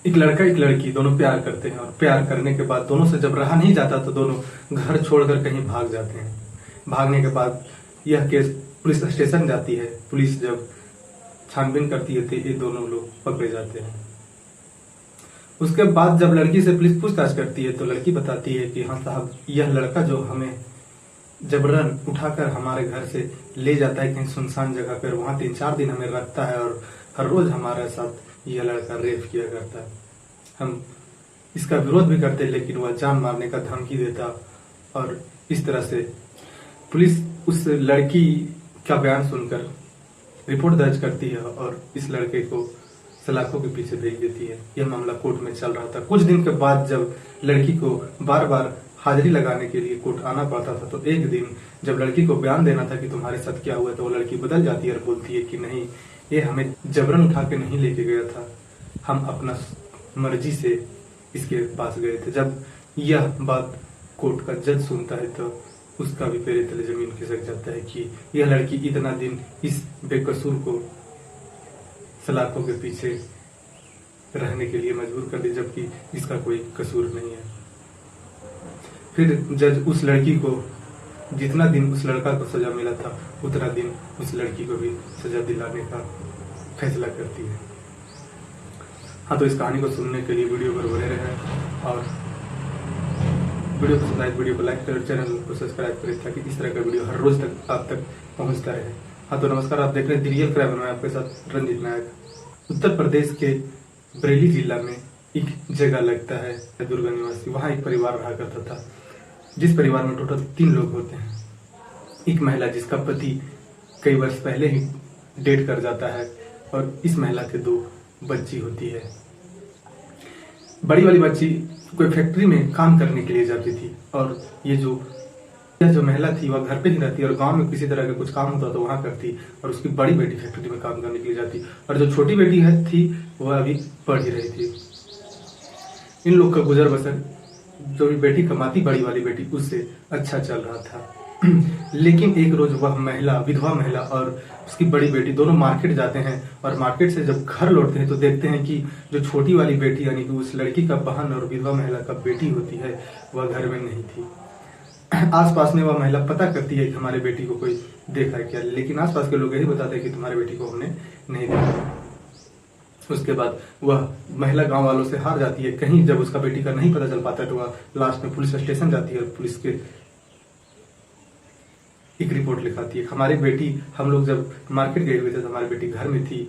एक लड़का एक लड़की दोनों प्यार करते हैं और प्यार करने के बाद दोनों से जब रहा नहीं जाता तो दोनों घर छोड़कर कहीं भाग जाते हैं। भागने के बाद यह केस पुलिस स्टेशन जाती है। पुलिस जब छानबीन करती है तो ये दोनों लोग पकड़े जाते हैं। उसके बाद जब लड़की से पुलिस पूछताछ करती है तो लड़की बताती है कि हाँ साहब, यह लड़का जो हमें जबरन उठाकर हमारे घर से ले जाता है कहीं सुनसान जगह पर, वहां 3-4 दिन हमें रखता है और हर रोज हमारे साथ यह लड़का रेप किया करता है। हम इसका विरोध भी करते लेकिन वह जान मारने का धमकी देता और इस तरह से पुलिस उस लड़की का बयान सुनकर रिपोर्ट दर्ज करती है और इस लड़के को सलाखों के पीछे भेज देती है। यह मामला कोर्ट में चल रहा था। कुछ दिन के बाद जब लड़की को बार बार हाजिरी लगाने के लिए कोर्ट आना पड़ता था तो एक दिन जब लड़की को बयान देना था कि तुम्हारे साथ क्या हुआ, तो वो लड़की बदल जाती है और बोलती है कि नहीं, ये हमें जबरन उठा के नहीं लेके गया था, हम अपना मर्जी से इसके पास गए थे। जब यह बात कोर्ट का जज सुनता है तो उसका भी पैर तले जमीन खिसक जाता है कि यह लड़की इतना दिन इस बेकसूर को सलाखों के पीछे रहने के लिए मजबूर कर दी, जबकि इसका कोई कसूर नहीं है। फिर जज उस लड़की को जितना दिन उस लड़का को सजा मिला था उतना दिन उस लड़की को भी सजा दिलाने का फैसला करती है। हाँ, तो इस कहानी को सुनने के लिए वीडियो पर बने रहें और वीडियो पसंद आए वीडियो को लाइक करें, चैनल को सब्सक्राइब करें ताकि इस तरह का वीडियो हर रोज तक आप तक पहुंचता रहे। हाँ, तो नमस्कार, आप देख रहे हैं द रियल क्राइम। मैं आपके साथ रंजीत नायक। उत्तर प्रदेश के बरेली जिला में एक जगह लगता है दुर्गा निवासी। वहाँ एक परिवार रहा करता था जिस परिवार में टोटल 3 लोग होते हैं। एक महिला जिसका पति कई वर्ष पहले ही डेट कर जाता है और इस महिला के 2 बच्ची होती है। बड़ी वाली बच्ची कोई फैक्ट्री में काम करने के लिए जाती थी और यह जो महिला थी वह घर पे ही रहती और गांव में किसी तरह का कुछ काम होता तो वहां करती और उसकी बड़ी बेटी फैक्ट्री में काम करने के लिए जाती और जो छोटी बेटी थी वह अभी पढ़ ही रही थी। इन लोग का गुजर बसर जो भी बेटी कमाती बड़ी वाली बेटी उससे अच्छा चल रहा था। लेकिन एक रोज वह महिला, विधवा महिला और उसकी बड़ी बेटी दोनों मार्केट जाते हैं और मार्केट से जब घर लौटते हैं तो देखते हैं कि जो छोटी वाली बेटी यानी कि उस लड़की का बहन और विधवा महिला का बेटी होती है वह घर में नहीं थी। आसपास में वह महिला पता करती है कि हमारे बेटी को कोई देखा है क्या, लेकिन आसपास के लोग यही बताते हैं कि तुम्हारे बेटी को हमने नहीं देखा। उसके बाद वह महिला गांव वालों से हार जाती है। कहीं जब उसका बेटी का नहीं पता चल पाता है तो वह लास्ट में पुलिस स्टेशन जाती है और पुलिस के एक रिपोर्ट लिखाती है। हमारी बेटी, हम लोग जब मार्केट गए हुए थे तो हमारी बेटी घर में थी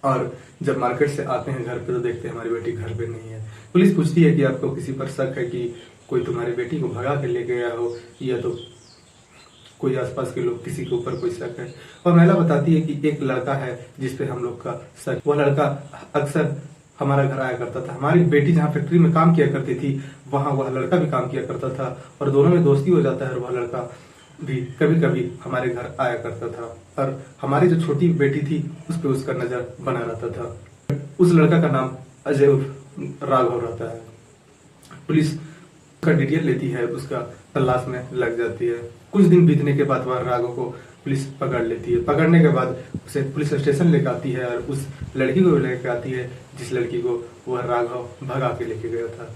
और जब मार्केट से आते हैं घर पे तो देखते हैं हमारी बेटी घर पे नहीं है। पुलिस पूछती है कि आपको किसी पर शक है कि कोई तुम्हारी बेटी को भगा के ले गया हो या तो कोई आसपास के लोग किसी के ऊपर कोई शक है। और महिला बताती है कि एक लड़का है जिसपे हम लोग का शक। वह लड़का अक्सर हमारा घर आया करता था। हमारी बेटी जहाँ फैक्ट्री में काम किया करती थी वहां वह लड़का भी काम किया करता था और दोनों में दोस्ती हो जाता है और वह लड़का भी कभी कभी हमारे घर आया करता था और हमारी जो छोटी बेटी थी उस पर उसका नजर बना रहता था। उस लड़का का नाम अजय राघव रहता है। पुलिस का डिटेल लेती है, उसका तलाश में लग जाती है। कुछ दिन बीतने के बाद वह राघव को पुलिस पकड़ लेती है। पकड़ने के बाद उसे पुलिस स्टेशन लेकर आती है और उस लड़की को लेकर आती है जिस लड़की को वह राघव भगा के लेके गया था।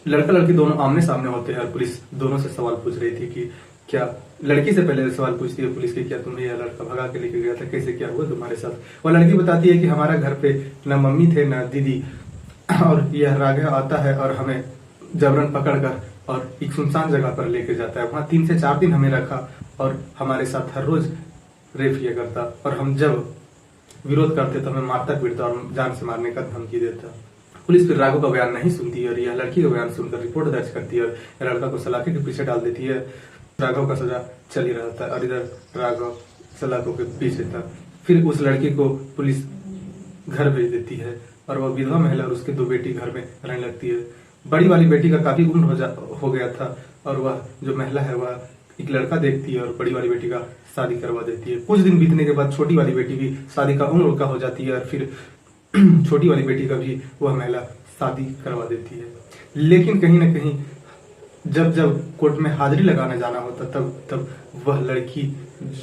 लड़का लड़की दोनों आमने सामने होते हैं और पुलिस दोनों से सवाल पूछ रही थी कि क्या, लड़की से पहले सवाल पूछती है पुलिस की, क्या तुम्हें यह लड़का भगा के लेके गया था, कैसे क्या हुआ तुम्हारे साथ। वह लड़की बताती है कि हमारा घर पे न मम्मी थे न दीदी और यह राघव आता है और हमें जबरन पकड़कर और एक सुनसान जगह पर लेके जाता है। वहां 3 से 4 दिन हमें रखा और हमारे साथ हर रोज रेप किया करता और हम जब विरोध करते तो हमें मारता पीटता और जान से मारने का धमकी देता। पुलिस फिर राघव का बयान नहीं सुनती और यह लड़की का बयान सुनकर रिपोर्ट दर्ज करती है और लड़का को सलाखे के पीछे डाल देती है। राघव का सजा चल ही रहा था और इधर राघव सलाखों के पीछे था। फिर उस लड़की को पुलिस घर भेज देती है और वह विधवा महिला और उसके 2 बेटी घर में रहने लगती है। बड़ी वाली बेटी का काफी उम्र हो गया था और वह जो महिला है वह एक लड़का देखती है और बड़ी वाली बेटी का शादी करवा देती है। कुछ दिन बीतने के बाद छोटी वाली बेटी भी शादी का उम्र का हो जाती है और फिर छोटी वाली बेटी का भी वह महिला शादी करवा देती है। लेकिन कहीं ना कहीं जब जब कोर्ट में हाजिरी लगाने जाना होता तब वह लड़की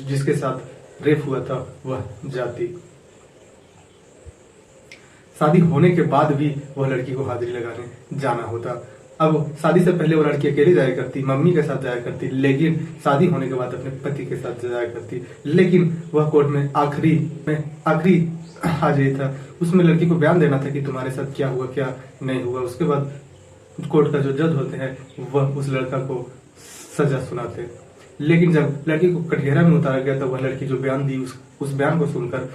जिसके साथ रेप हुआ था वह जाती। शादी होने के बाद भी वह लड़की को हाजिरी लगाने जाना होता। अब शादी से पहले वो लड़की अकेली जाया करती, मम्मी के साथ जाया करती, लेकिन शादी होने के बाद अपने पति के साथ जाया करती। लेकिन वह कोर्ट में आखिरी हाजिरी था, उसमें लड़की को बयान देना था कि तुम्हारे साथ क्या हुआ क्या नहीं हुआ। उसके बाद कोर्ट का जो जज होते हैं वह उस लड़का को सजा सुनाते। लेकिन जब लड़की को कटघरा में उतारा गया तो वह लड़की जो बयान दी उस बयान को सुनकर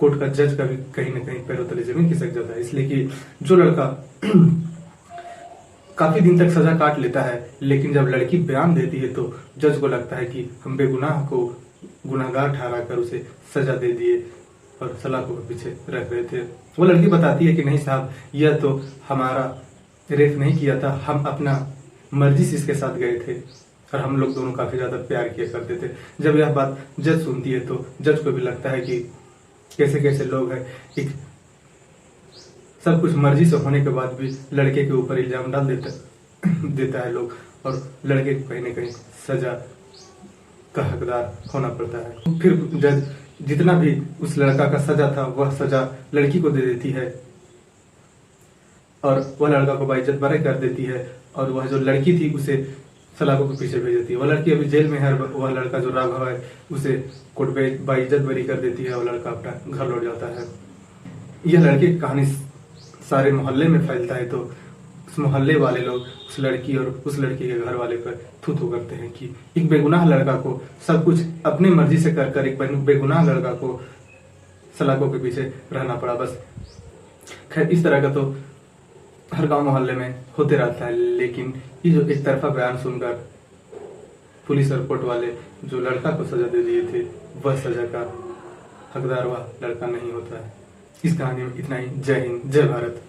कोर्ट का जज का भी कहीं ना कहीं पैरों तले जमीन खिसक जाता है। इसलिए कि जो लड़का काफी दिन तक सजा काट लेता है, लेकिन जब लड़की बयान देती है तो जज को लगता है कि हम बेगुनाह को गुनाहगार ठहरा कर उसे सजा दे दिए और सलाखों के पीछे रख रहे थे। वो लड़की बताती है कि नहीं साहब, यह तो हमारा रेप नहीं किया था, हम अपना मर्जी से इसके साथ गए थे और हम लोग दोनों काफी ज्यादा प्यार किया करते थे। जब यह बात जज सुनती है तो जज को भी लगता है कि कैसे कैसे लोग हैं, एक सब कुछ मर्जी से होने के बाद भी लड़के के ऊपर इल्जाम डाल देता है लोग, और लड़के को कहीं ना कहीं सजा का हकदार होना पड़ता है। फिर जज जितना भी उस लड़का का सजा था वह सजा लड़की को दे देती है और वह लड़का को बाइज्जत बरी कर देती है, और वह जो लड़की थी उसे सलाखों के पीछे भेज देती है। वह लड़की अभी जेल में है, वह लड़का जो राघव है उसे कोर्ट में बाइज्जत बरी कर देती है और लड़का अपना घर लौट जाता है। यह लड़की की कहानी सारे मोहल्ले में फैलता है तो उस मोहल्ले वाले लोग उस लड़की और उस लड़की के घर वाले पर थू थू करते हैं कि एक बेगुनाह लड़का को सब कुछ अपने मर्जी से कर एक बेगुनाह लड़का को सलाखों के पीछे रहना पड़ा। बस खैर, इस तरह का तो हर गांव मोहल्ले में होते रहता है, लेकिन ये जो एक तरफा बयान सुनकर पुलिस और कोर्ट वाले जो लड़का को सजा दे दिए थे वह सजा का हकदार वह लड़का नहीं होता है। इस कहानी में इतना ही। जय हिंद, जय भारत।